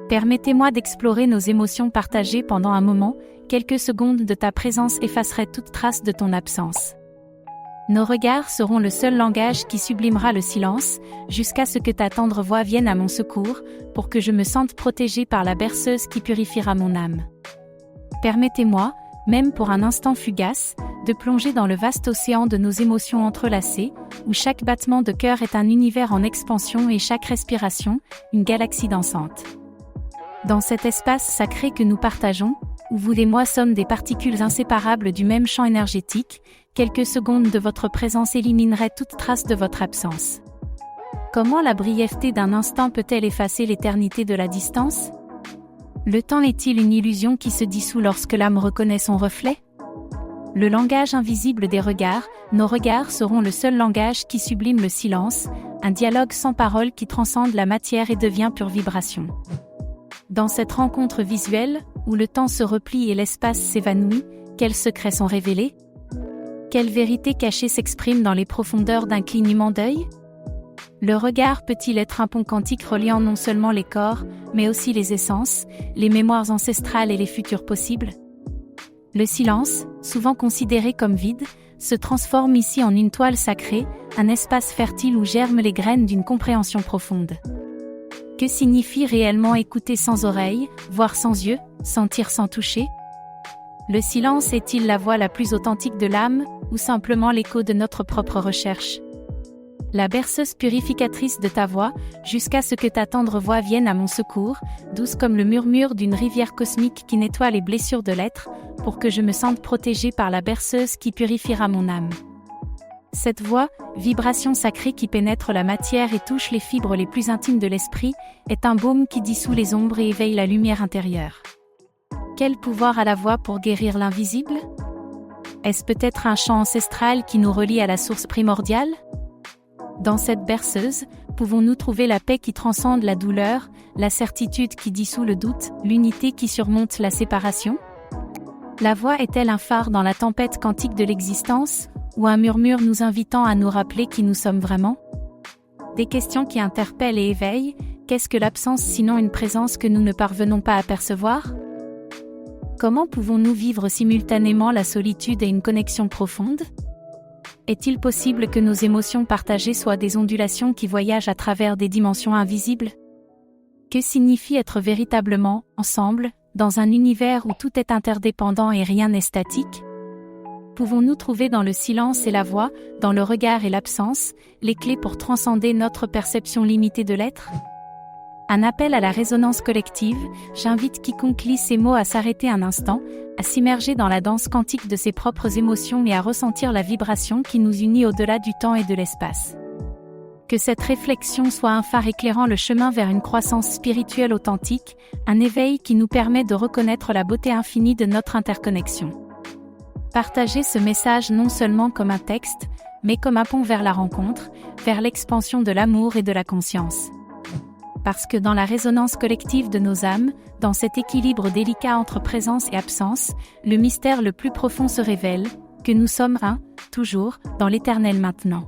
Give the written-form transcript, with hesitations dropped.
Permettez-moi d'explorer nos émotions partagées pendant un moment, quelques secondes de ta présence effaceraient toute trace de ton absence. Nos regards seront le seul langage qui sublimera le silence, jusqu'à ce que ta tendre voix vienne à mon secours, pour que je me sente protégée par la berceuse qui purifiera mon âme. Permettez-moi, même pour un instant fugace, de plonger dans le vaste océan de nos émotions entrelacées, où chaque battement de cœur est un univers en expansion et chaque respiration, une galaxie dansante. Dans cet espace sacré que nous partageons, où vous et moi sommes des particules inséparables du même champ énergétique, quelques secondes de votre présence élimineraient toute trace de votre absence. Comment la brièveté d'un instant peut-elle effacer l'éternité de la distance ? Le temps est-il une illusion qui se dissout lorsque l'âme reconnaît son reflet ? Le langage invisible des regards, nos regards seront le seul langage qui sublime le silence, un dialogue sans parole qui transcende la matière et devient pure vibration. Dans cette rencontre visuelle, où le temps se replie et l'espace s'évanouit, quels secrets sont révélés ? Quelle vérité cachée s'exprime dans les profondeurs d'un clignement d'œil ? Le regard peut-il être un pont quantique reliant non seulement les corps, mais aussi les essences, les mémoires ancestrales et les futurs possibles ? Le silence, souvent considéré comme vide, se transforme ici en une toile sacrée, un espace fertile où germent les graines d'une compréhension profonde. Que signifie réellement écouter sans oreille, voir sans yeux, sentir sans toucher ? Le silence est-il la voix la plus authentique de l'âme, ou simplement l'écho de notre propre recherche ? La berceuse purificatrice de ta voix, jusqu'à ce que ta tendre voix vienne à mon secours, douce comme le murmure d'une rivière cosmique qui nettoie les blessures de l'être, pour que je me sente protégée par la berceuse qui purifiera mon âme. Cette voix, vibration sacrée qui pénètre la matière et touche les fibres les plus intimes de l'esprit, est un baume qui dissout les ombres et éveille la lumière intérieure. Quel pouvoir a la voix pour guérir l'invisible ? Est-ce peut-être un chant ancestral qui nous relie à la source primordiale ? Dans cette berceuse, pouvons-nous trouver la paix qui transcende la douleur, la certitude qui dissout le doute, l'unité qui surmonte la séparation ? La voix est-elle un phare dans la tempête quantique de l'existence, ou un murmure nous invitant à nous rappeler qui nous sommes vraiment ? Des questions qui interpellent et éveillent. Qu'est-ce que l'absence sinon une présence que nous ne parvenons pas à percevoir ? Comment pouvons-nous vivre simultanément la solitude et une connexion profonde ? Est-il possible que nos émotions partagées soient des ondulations qui voyagent à travers des dimensions invisibles ? Que signifie être véritablement ensemble, dans un univers où tout est interdépendant et rien n'est statique ? Pouvons-nous trouver dans le silence et la voix, dans le regard et l'absence, les clés pour transcender notre perception limitée de l'être ? Un appel à la résonance collective, j'invite quiconque lit ces mots à s'arrêter un instant, à s'immerger dans la danse quantique de ses propres émotions et à ressentir la vibration qui nous unit au-delà du temps et de l'espace. Que cette réflexion soit un phare éclairant le chemin vers une croissance spirituelle authentique, un éveil qui nous permet de reconnaître la beauté infinie de notre interconnexion. Partagez ce message non seulement comme un texte, mais comme un pont vers la rencontre, vers l'expansion de l'amour et de la conscience. Parce que dans la résonance collective de nos âmes, dans cet équilibre délicat entre présence et absence, le mystère le plus profond se révèle, que nous sommes un, toujours, dans l'éternel maintenant.